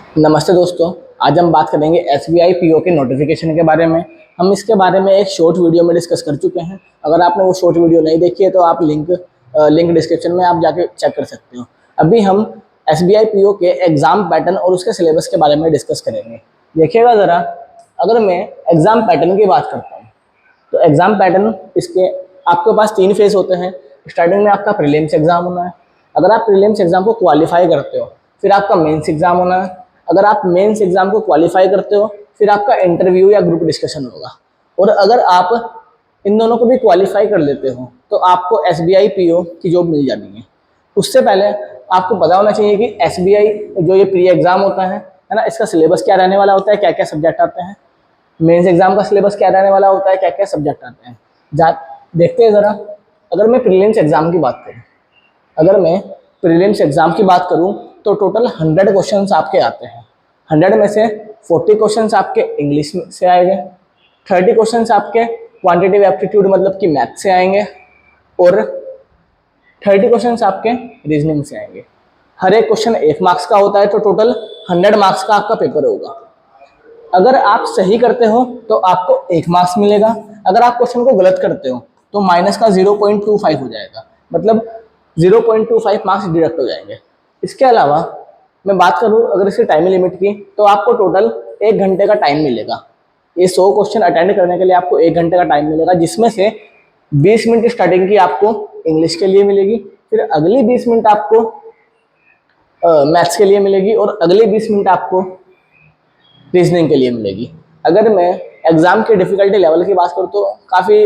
नमस्ते दोस्तों। आज हम बात करेंगे SBI PO के नोटिफिकेशन के बारे में। हम इसके बारे में एक शॉर्ट वीडियो में डिस्कस कर चुके हैं। अगर आपने वो शॉर्ट वीडियो नहीं देखी है तो आप लिंक डिस्क्रिप्शन में आप जाके चेक कर सकते हो। अभी हम SBI PO के एग्ज़ाम पैटर्न और उसके सिलेबस के बारे में डिस्कस करेंगे। देखिएगा ज़रा, अगर मैं एग्ज़ाम पैटर्न की बात करता हूँ तो एग्ज़ाम पैटर्न इसके आपके पास 3 फेज़ होते हैं। स्टार्टिंग में आपका प्रीलिम्स एग्ज़ाम होना है। अगर आप प्रीलिम्स एग्ज़ाम को क्वालिफाई करते हो फिर आपका मेंस एग्ज़ाम होना है। अगर आप मेंस एग्ज़ाम को क्वालिफाई करते हो फिर आपका इंटरव्यू या ग्रुप डिस्कशन होगा। और अगर आप इन दोनों को भी क्वालिफाई कर लेते हो तो आपको SBI PO की जॉब मिल जानी है। उससे पहले आपको पता होना चाहिए कि SBI जो ये प्री एग्ज़ाम होता है ना, इसका सिलेबस क्या रहने वाला होता है, क्या क्या सब्जेक्ट आते हैं। मेंस एग्ज़ाम का सिलेबस क्या रहने वाला होता है, क्या क्या सब्जेक्ट आते हैं, जा देखते हैं ज़रा। अगर मैं प्रीलिम्स एग्ज़ाम की बात करूँ अगर मैं प्रीलिम्स एग्ज़ाम की बात करूँ तो टोटल 100 क्वेश्चंस आपके आते हैं। 100 में से 40 क्वेश्चंस आपके इंग्लिश से आएंगे, 30 क्वेश्चंस आपके क्वांटिटेटिव एप्टीट्यूड मतलब कि मैथ से आएंगे और 30 क्वेश्चंस आपके रीजनिंग से आएंगे। हर एक क्वेश्चन 1 मार्क्स का होता है तो टोटल 100 मार्क्स का आपका पेपर होगा। अगर आप सही करते हो तो आपको 1 मार्क्स मिलेगा। अगर आप क्वेश्चन को गलत करते हो तो माइनस का 0.25 हो जाएगा, मतलब 0.25 मार्क्स डिडक्ट हो जाएंगे। इसके अलावा मैं बात करूँ अगर इसकी टाइम लिमिट की तो आपको टोटल 1 घंटे का टाइम मिलेगा। ये 100 क्वेश्चन अटेंड करने के लिए आपको 1 घंटे का टाइम मिलेगा, जिसमें से 20 मिनट स्टार्टिंग की आपको इंग्लिश के लिए मिलेगी, फिर अगली 20 मिनट आपको मैथ्स के लिए मिलेगी और अगले 20 मिनट आपको रीजनिंग के लिए मिलेगी। अगर मैं एग्ज़ाम के डिफ़िकल्टी लेवल की बात करूँ तो काफ़ी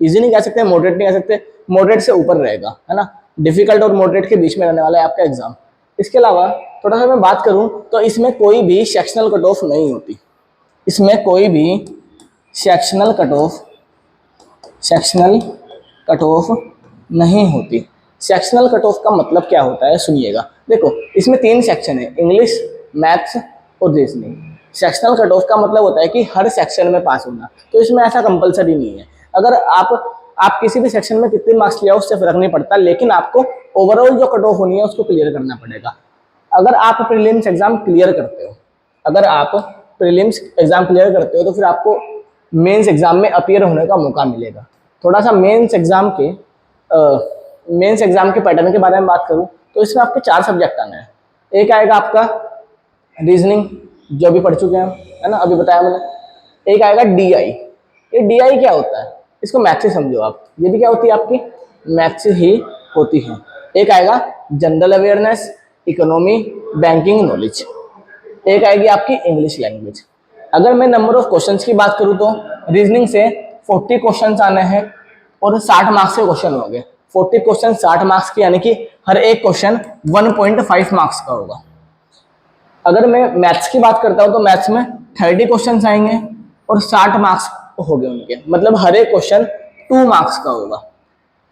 ईजी नहीं कह सकते, मॉडरेट नहीं कह सकते, मॉडरेट से ऊपर रहेगा, है ना। डिफ़िकल्ट और मॉडरेट के बीच में रहने वाला है आपका एग्ज़ाम। इसके अलावा थोड़ा सा मैं बात करूँ तो इसमें कोई भी सेक्शनल कट ऑफ नहीं होती। इसमें कोई भी सेक्शनल कट ऑफ नहीं होती। सेक्शनल कट ऑफ का मतलब क्या होता है सुनिएगा। देखो, इसमें 3 सेक्शन है, इंग्लिश, मैथ्स और रीजनिंग। सेक्शनल कट ऑफ का मतलब होता है कि हर सेक्शन में पास होना, तो इसमें ऐसा कंपलसरी नहीं है। अगर आप किसी भी सेक्शन में कितने मार्क्स लिया उससे फर्क नहीं पड़ता, लेकिन आपको ओवरऑल जो कट ऑफ होनी है उसको क्लियर करना पड़ेगा। अगर आप प्रीलिम्स एग्जाम क्लियर करते हो तो फिर आपको मेंस एग्जाम में अपीयर होने का मौका मिलेगा। थोड़ा सा मेंस एग्जाम के पैटर्न के बारे में बात करूं तो इसमें आपके 4 सब्जेक्ट आने हैं। एक आएगा आपका रीजनिंग, जो अभी पढ़ चुके हैं, है ना, अभी बताया मैंने। एक आएगा DI। ये DI क्या होता है, इसको मैथ से समझो आप। ये भी क्या होती है, आपकी मैथ से ही होती है। एक आएगा general awareness, economy, banking knowledge. एक आएगी आपकी इंग्लिश लैंग्वेज। अगर मैं नंबर ऑफ क्वेश्चंस की बात करूं तो रीजनिंग से 40 क्वेश्चंस आने हैं और 60 मार्क्स के क्वेश्चन होंगे। 40 क्वेश्चन 60 मार्क्स के, यानी कि हर एक क्वेश्चन 1.5 मार्क्स का होगा। अगर मैं मैथ्स की बात करता हूं तो मैथ्स में 30 क्वेश्चन आएंगे और 60 मार्क्स हो गए उनके, मतलब हर एक क्वेश्चन 2 मार्क्स का होगा।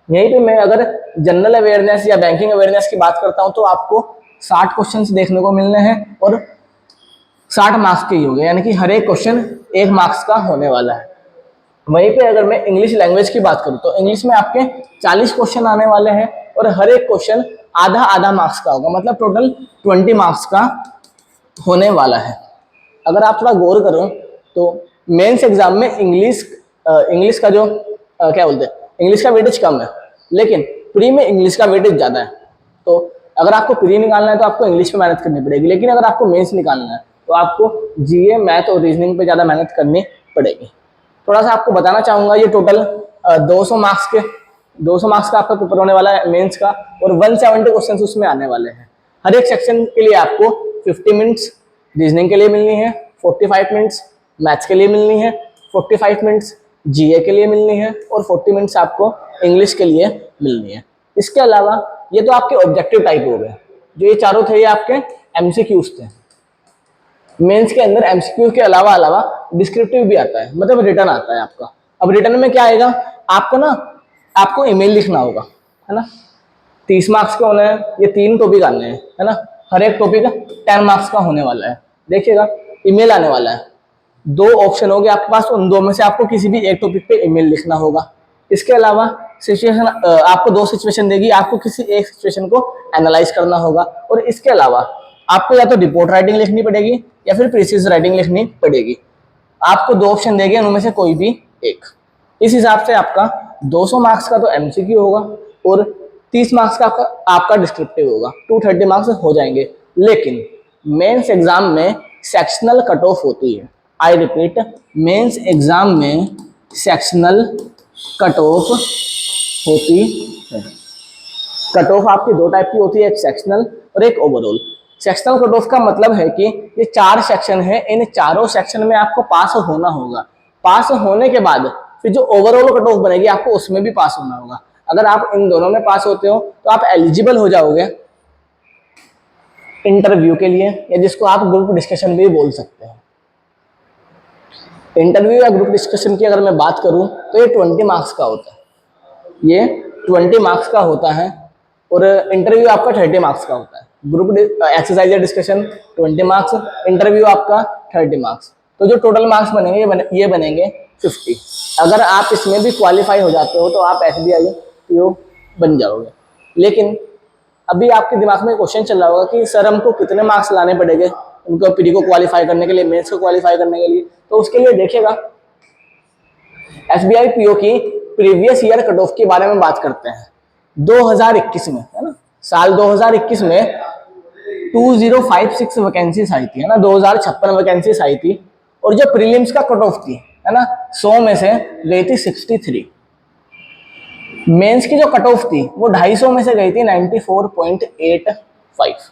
यहीं पे मैं अगर जनरल अवेयरनेस या बैंकिंग अवेयरनेस की बात करता हूं तो आपको 60 क्वेश्चन देखने को मिलने हैं और 60 मार्क्स के ही हो गए, यानी कि हर एक क्वेश्चन 1 मार्क्स का होने वाला है। वहीं पे अगर मैं इंग्लिश लैंग्वेज की बात करूं तो इंग्लिश में आपके 40 क्वेश्चन आने वाले हैं और हर एक क्वेश्चन आधा आधा मार्क्स का होगा, मतलब टोटल 20 मार्क्स का होने वाला है। अगर आप थोड़ा गौर करो तो मेंस एग्जाम में इंग्लिश का जो क्या बोलते हैं, इंग्लिश का वेटेज कम है, लेकिन प्री में इंग्लिश का वेटेज ज़्यादा है। तो अगर आपको प्री निकालना है तो आपको इंग्लिश पे मेहनत करनी पड़ेगी, लेकिन अगर आपको मेंस निकालना है तो आपको GA, मैथ और रीजनिंग पे ज़्यादा मेहनत करनी पड़ेगी। थोड़ा सा आपको बताना चाहूँगा, ये टोटल 200 मार्क्स का आपका पेपर होने वाला है मेंस का, और 170 क्वेश्चन उसमें आने वाले हैं। हर एक सेक्शन के लिए आपको 50 मिनट्स रीजनिंग के लिए मिलनी है, 45 मिनट्स मैथ्स के लिए मिलनी है, 45 मिनट्स GA के लिए मिलनी है और 40 मिनट्स आपको इंग्लिश के लिए मिलनी है। इसके अलावा ये तो आपके ऑब्जेक्टिव टाइप हो गए, जो ये चारों थे ये आपके MCQs थे। मेंस के अंदर MCQ के अलावा डिस्क्रिप्टिव भी आता है, मतलब रिटर्न आता है आपका। अब रिटर्न में क्या आएगा, आपको ईमेल लिखना होगा, है ना। 30 मार्क्स के होने हैं, ये 3 टॉपिक आने हैं, है ना। हर एक टॉपिक 10 मार्क्स का होने वाला है। देखिएगा, ईमेल आने वाला है, 2 ऑप्शन होंगे आपके पास, उन 2 में से आपको किसी भी एक टॉपिक पे ईमेल लिखना होगा। इसके अलावा सिचुएशन आपको 2 सिचुएशन देगी, आपको किसी एक सिचुएशन को एनालाइज करना होगा। और इसके अलावा आपको या तो रिपोर्ट राइटिंग लिखनी पड़ेगी या फिर प्रीसिज राइटिंग लिखनी पड़ेगी। आपको दो ऑप्शन देंगे, उनमें से कोई भी एक। इस हिसाब से आपका 200 मार्क्स का तो एमसीक्यू होगा और 30 मार्क्स का आपका डिस्क्रिप्टिव होगा, 230 मार्क्स हो जाएंगे। लेकिन मेंस एग्जाम में सेक्शनल कट ऑफ होती है। आई रिपीट, मेंस एग्जाम में सेक्शनल कट ऑफ होती है। कट ऑफ आपकी दो टाइप की होती है, एक सेक्शनल और एक ओवरऑल। सेक्शनल कट ऑफ का मतलब है कि ये 4 सेक्शन है, इन चारों सेक्शन में आपको पास होना होगा। पास होने के बाद फिर जो ओवरऑल कट ऑफ बनेगी आपको उसमें भी पास होना होगा। अगर आप इन दोनों में पास होते हो तो आप एलिजिबल हो जाओगे इंटरव्यू के लिए, या जिसको आप ग्रुप डिस्कशन भी बोल सकते हैं। इंटरव्यू या ग्रुप डिस्कशन की अगर मैं बात करूं तो ये 20 मार्क्स का होता है। ये 20 मार्क्स का होता है और इंटरव्यू आपका 30 मार्क्स का होता है। ग्रुप एक्सरसाइज या डिस्कशन 20 मार्क्स, इंटरव्यू आपका 30 मार्क्स। तो जो टोटल मार्क्स बनेंगे ये बनेंगे 50। अगर आप इसमें भी क्वालिफाई हो जाते हो तो आप एसबीआई पीओ बन जाओगे। लेकिन अभी आपके दिमाग में क्वेश्चन चल रहा होगा कि सर हमको कितने मार्क्स लाने पड़ेंगे उनको प्री को क्वालिफाई करने के लिए, मेंस को क्वालिफाई करने के लिए। तो उसके लिए देखिएगा एसबीआई पीओ की प्रीवियस ईयर कट ऑफ के बारे में बात करते हैं। 2021 में, है ना, साल 2021 में 2056 वैकेंसीज आई थी, है ना, 2056 वैकेंसीज आई थी। और जो प्रीलिम्स का कट ऑफ थी, है ना, 100 में से गई थी 63। मेंस की जो कट ऑफ थी वो 250 में से गई थी 94.85।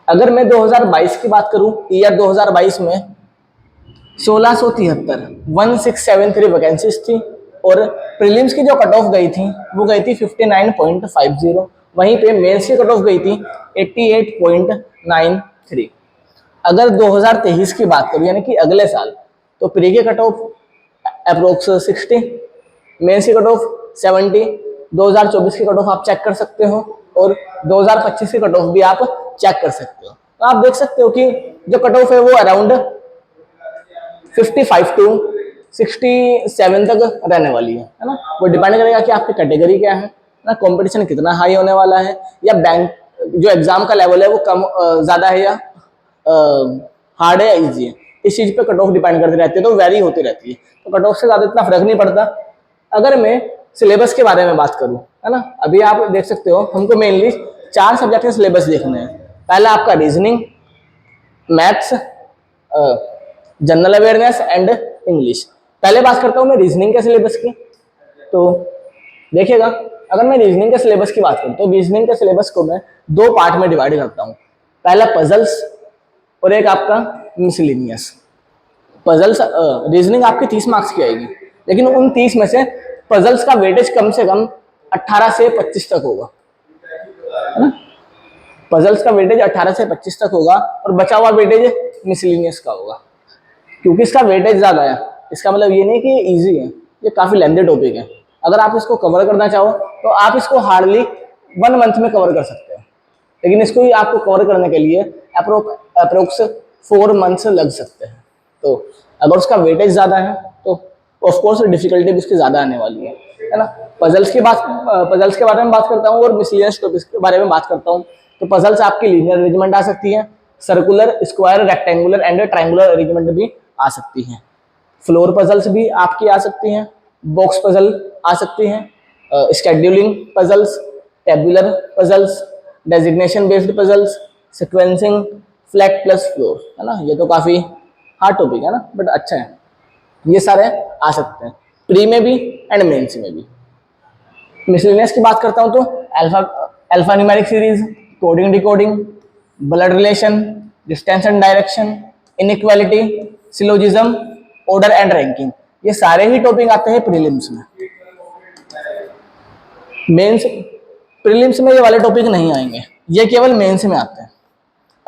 अगर मैं 2022 की बात करूं, ईयर 2022 में 1673 वैकेंसीज थी और प्रीलिम्स की जो कट ऑफ गई थी वो गई थी 59.50। वहीं पे मेंस की कट ऑफ गई थी 88.93। अगर 2023 की बात करूं यानी कि अगले साल, तो प्री की कट ऑफ अप्रोक्स 60, मेंस की कट ऑफ 70। 2024 की कट ऑफ आप चेक कर सकते हो और 2025 की कट ऑफ भी आप चेक कर सकते हो। तो आप देख सकते हो कि जो कट ऑफ है वो अराउंड 55 टू 67 तक रहने वाली है ना। वो डिपेंड करेगा कि आपकी कैटेगरी क्या है ना, कंपटीशन कितना हाई होने वाला है, या बैंक जो एग्जाम का लेवल है वो कम ज़्यादा है या हार्ड है या ईजी है। इस चीज़ पे कट ऑफ डिपेंड करती रहती है, तो वेरी होती रहती है। तो कट ऑफ से ज़्यादा इतना फर्क नहीं पड़ता। अगर मैं सिलेबस के बारे में बात करूं, है ना, अभी आप देख सकते हो हमको मेनली 4 सब्जेक्ट के सिलेबस देखने हैं। पहला आपका reasoning, maths, general awareness and English. पहले बात करता हूं मैं रीजनिंग के सिलेबस की। तो देखिएगा, अगर मैं रीजनिंग के सिलेबस की बात करूं तो रीजनिंग के सिलेबस को मैं 2 पार्ट में डिवाइड करता हूं। पहला पजल्स और एक आपका मिसलिनियस। पजल्स रीजनिंग आपकी 30 मार्क्स की आएगी, लेकिन उन 30 में से पजल्स का वेटेज कम से कम 18 से 25 तक होगा, है ना। पजल्स का वेटेज 18 से 25 तक होगा और बचा हुआ वेटेज मिसलिनियस का होगा। क्योंकि इसका वेटेज ज़्यादा है, इसका मतलब ये नहीं कि ये ईजी है, ये काफ़ी लेंथी टॉपिक है। अगर आप इसको कवर करना चाहो तो आप इसको हार्डली 1 मंथ में कवर कर सकते हो, लेकिन इसको ही आपको कवर करने के लिए अप्रोक्स 4 मंथ्स लग सकते हैं। तो अगर उसका वेटेज ज़्यादा है तो ऑफकोर्स डिफिकल्टी भी उसकी ज़्यादा आने वाली है ना। पजल्स के बारे में बात करता हूँ और मिसलिनियस टॉपिक्स के बारे में बात करता हूँ। तो पजल्स आपकी लीनियर अरेंजमेंट आ सकती है, circular, square, rectangular and triangular arrangement भी आ सकती हैं। फ्लोर पजल्स भी आपकी आ सकती हैं, बॉक्स पजल आ सकती हैं, scheduling puzzles, tabular puzzles, designation based puzzles, sequencing, flat plus floor, है ना। ये तो काफ़ी हार्ड टॉपिक है ना, बट अच्छा है। ये सारे आ सकते हैं प्री में भी एंड मेंस में भी। मिसलिनियस की बात करता हूँ तो alpha numeric series, coding decoding, blood relation, distance and direction, inequality, syllogism, order and ranking, ये सारे ही टॉपिक आते हैं प्रीलिम्स में। मेंस प्रीलिम्स में ये वाले टॉपिक नहीं आएंगे, ये केवल मेंस में आते हैं।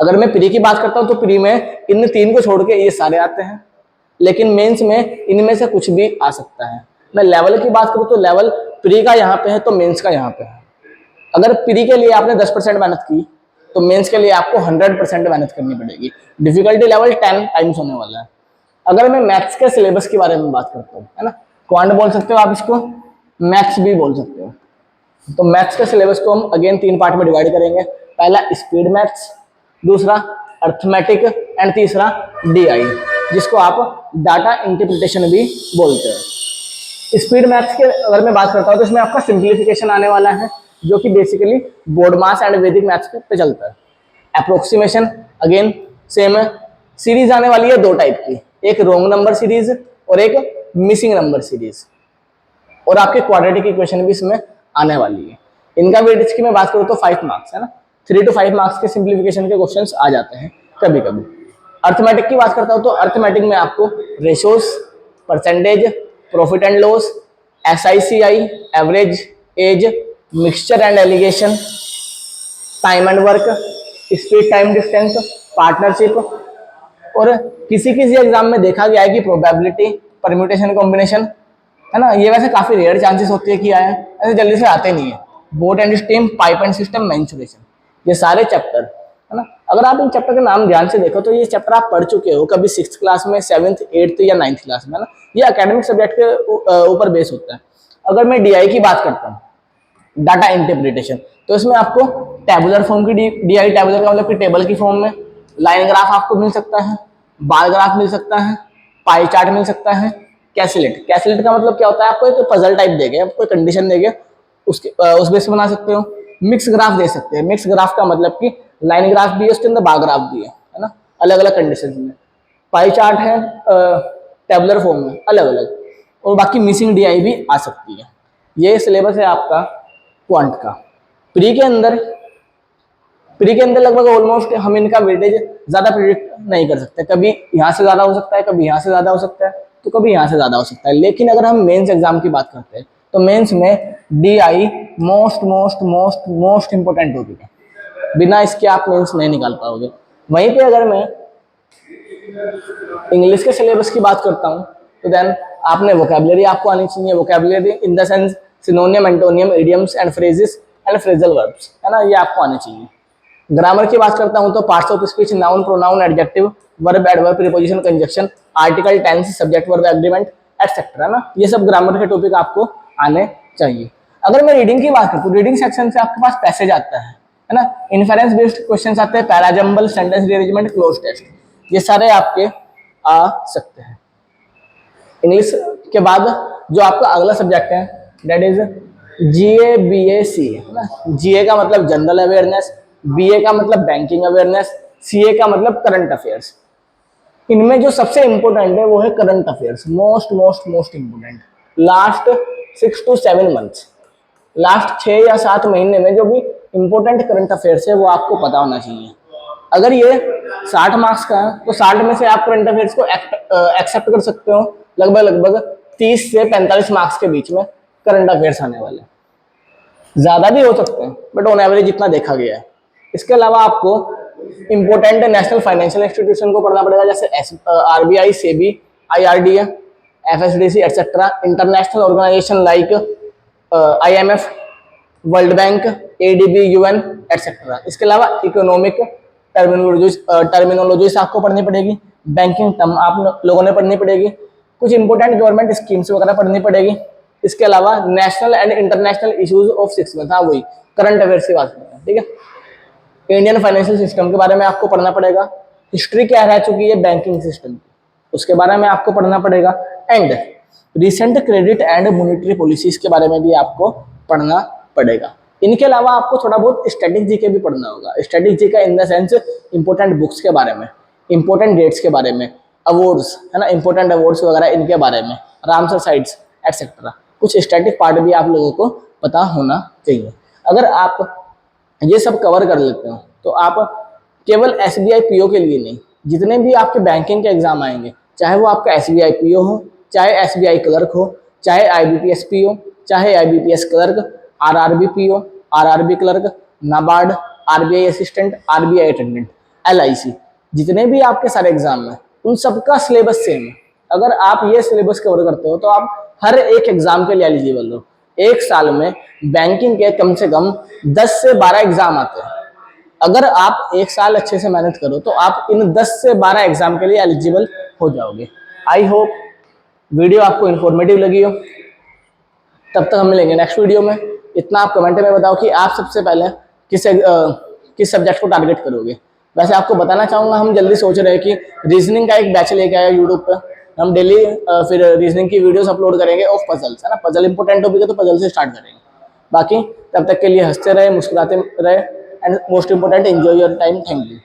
अगर मैं प्री की बात करता हूँ तो प्री में इन 3 को छोड़ के ये सारे आते हैं, लेकिन मेंस में इनमें से कुछ भी आ सकता है। मैं लेवल की बात करूँ तो लेवल प्री का यहाँ पे है तो मेंस का यहाँ पे है। अगर प्री के लिए आपने 10% मेहनत की तो मेंस के लिए आपको 100% मेहनत करनी पड़ेगी। डिफिकल्टी लेवल 10 टाइम्स होने वाला है। अगर मैं मैथ्स के सिलेबस के बारे में बात करता हूँ, है ना, क्वांट बोल सकते हो आप इसको, मैथ्स भी बोल सकते हो। तो मैथ्स के सिलेबस को हम अगेन 3 पार्ट में डिवाइड करेंगे। पहला स्पीड मैथ्स, दूसरा अर्थमेटिक एंड तीसरा डीआई, जिसको आप डाटा इंटरप्रिटेशन भी बोलते हैं। स्पीड मैथ्स के अगर मैं बात करता हूँ तो इसमें आपका सिंप्लीफिकेशन आने वाला है, जो कि बेसिकली बोर्ड मास एंड वैदिक मैथ्स पे चलता है। अप्रोक्सीमेशन अगेन सेम है। सीरीज आने वाली है दो टाइप की, एक रोंग नंबर सीरीज और एक मिसिंग नंबर सीरीज, और आपके क्वाड्रेटिक इक्वेशन भी इसमें आने वाली है। इनका वेटेज की मैं बात करूँ तो 5 मार्क्स है ना, 3 to 5 मार्क्स के सिंप्लीफिकेशन के क्वेश्चंस आ जाते हैं कभी कभी। अर्थमेटिक की बात करता हूँ तो अर्थमेटिक में आपको ratios, percentage, profit and loss, SICI, average, age, mixture and alligation, time and work, speed time distance, partnership, और किसी किसी एग्जाम में देखा गया है कि प्रोबेबिलिटी, परम्यूटेशन कॉम्बिनेशन है ना, ये वैसे काफी रेयर चांसेस होते हैं कि आए, ऐसे जल्दी से आते नहीं है। Boat and steam, pipe and system, mensuration, ये सारे चैप्टर है ना। अगर आप इन चैप्टर के नाम ध्यान से देखो तो ये चैप्टर आप पढ़ चुके हो कभी 6th क्लास में, 7th, 8th या 9th क्लास में, है ना। ये एकेडमिक सब्जेक्ट के ऊपर बेस होता है। अगर मैं डीआई की बात करता हूँ, डाटा इंटरप्रिटेशन, तो इसमें आपको टेबुलर फॉर्म की डीआई, टेबुलर का मतलब कि टेबल की फॉर्म में, लाइन ग्राफ आपको मिल सकता है, बार ग्राफ मिल सकता है, पाई चार्ट मिल सकता है, कैसलेट, कैसलेट का मतलब क्या होता है, आपको एक पजल टाइप देंगे, आपको कंडीशन देंगे, उसके उस बेस बना सकते हो। मिक्स ग्राफ दे सकते हैं, मिक्स ग्राफ का मतलब कि लाइन ग्राफ भी है, उसके अंदर बार ग्राफ भी है ना, अलग अलग कंडीशन में। पाई चार्ट है टेबुलर फॉर्म में अलग अलग, और बाकी मिसिंग डीआई भी आ सकती है। ये सिलेबस है आपका क्वांट का। प्री के अंदर लगभग ऑलमोस्ट हम इनका वेटेज ज्यादा प्रिडिक्ट नहीं कर सकते, कभी यहाँ से ज्यादा हो सकता है, कभी यहाँ से ज्यादा हो सकता है, तो कभी यहाँ से ज्यादा हो सकता है। लेकिन अगर हम मेंस एग्जाम की बात करते हैं तो मेंस में DI most most most most important topic है, बिना इसके आप मेंस नहीं निकाल पाओगे। वहीं पे अगर मैं इंग्लिश के सिलेबस की बात करता हूँ तो देन आपने वोकैबुलरी आपको आनी चाहिए, vocabulary in the sense सिनोनियम, antonym, idioms and phrases and phrasal verbs, है ना, ये आपको आने चाहिए। ग्रामर की बात करता हूं तो parts of speech, noun, pronoun, adjective, verb, adverb, preposition, conjunction, article, tense, subject, verb, agreement etcetera, ना, ये सब ग्रामर के टॉपिक आपको आने चाहिए। अगर मैं रीडिंग की बात करूं तो रीडिंग सेक्शन से आपके पास पैसेज आता है ना, इन्फेरेंस बेस्ड क्वेश्चंस आते हैं, parajumble, sentence rearrangement, cloze test, ये सारे आपके आ सकते हैं। इंग्लिश के बाद जो आपका अगला सब्जेक्ट है दैट इज जीए, बीए, सी, है ना। जीए का मतलब जनरल अवेयरनेस, बीए का मतलब बैंकिंग अवेयरनेस, सीए का मतलब करंट अफेयर्स। इनमें जो सबसे इंपॉर्टेंट है वो है current affairs, most most most important. Last 6 to 7 months, last 6 या 7 महीने में जो भी इंपॉर्टेंट करंट अफेयर्स है वो आपको पता होना चाहिए। अगर ये 60 मार्क्स का है तो 60 में से आप करंट अफेयर्स को एक्सेप्ट कर सकते हो लगभग लगभग 30 से 45 मार्क्स के बीच में करंट अफेयर्स आने वाले, ज्यादा भी हो सकते हैं बट ऑन एवरेज इतना देखा गया है। इसके अलावा आपको इंपोर्टेंट नेशनल फाइनेंशियल इंस्टीट्यूशन को पढ़ना पड़ेगा, जैसे RBI, SEBI, IRDA, FSDC etcetera, international organisation like IMF, World Bank, ADB, UN etcetera. इसके अलावा इकोनॉमिक टर्मिनोलॉजीज आपको पढ़नी पड़ेगी, बैंकिंग टर्म आप लोगों ने पढ़नी पड़ेगी, कुछ इंपोर्टेंट गवर्नमेंट स्कीम्स वगैरह पढ़नी पड़ेगी। इसके अलावा national and international issues of 6 month, हाँ वही करंट अफेयर्स की बात करें, ठीक है। इंडियन फाइनेंशियल सिस्टम के बारे में आपको पढ़ना पड़ेगा, हिस्ट्री क्या रह चुकी है बैंकिंग सिस्टम की उसके बारे में आपको पढ़ना पड़ेगा, and recent credit and monetary policies के बारे में भी आपको पढ़ना पड़ेगा। इनके अलावा आपको थोड़ा बहुत स्टैटिक जीके भी पढ़ना होगा। Static GK in the sense important books के बारे में, इंपोर्टेंट डेट्स के बारे में, अवार्ड्स, है ना, इंपोर्टेंट अवार्ड्स वगैरह इनके बारे में, रामसर साइट्स एटसेट्रा। कुछ स्टैटिक पार्ट भी आप लोगों को पता होना चाहिए। अगर आप ये सब कवर कर लेते हो तो आप केवल एसबीआई पीओ के लिए नहीं, जितने भी आपके बैंकिंग के एग्जाम आएंगे, चाहे वो आपका एसबीआई पीओ हो, चाहे एसबीआई क्लर्क हो, चाहे आईबीपीएस पीओ, चाहे IBPS clerk, RRB PO, RRB clerk, NABARD, RBI assistant, RBI attendant, LIC, जितने भी आपके सारे एग्जाम हैं उन सबका सिलेबस सेम है। अगर आप ये सिलेबस कवर करते हो तो आप हर एक एग्जाम के लिए एलिजिबल हो। एक साल में बैंकिंग के कम से कम 10 से 12 एग्जाम आते हैं। अगर आप एक साल अच्छे से मेहनत करो तो आप इन 10 से 12 एग्जाम के लिए एलिजिबल हो जाओगे। आई होप वीडियो आपको इन्फॉर्मेटिव लगी हो। तब तक हम मिलेंगे नेक्स्ट वीडियो में। इतना आप कमेंट में बताओ कि आप सबसे पहले किस सब्जेक्ट को टारगेट करोगे। वैसे आपको बताना चाहूँगा, हम जल्दी सोच रहे हैं कि रीजनिंग का एक बैच लेके आया यूट्यूब पे, हम डेली फिर रीजनिंग की वीडियोस अपलोड करेंगे ऑफ पजल्स, है ना। पजल इंपॉर्टेंट टॉपिक है तो पजल से स्टार्ट करेंगे। बाकी तब तक के लिए हंसते रहे, मुस्कुराते रहे, and most important enjoy your time. Thank you.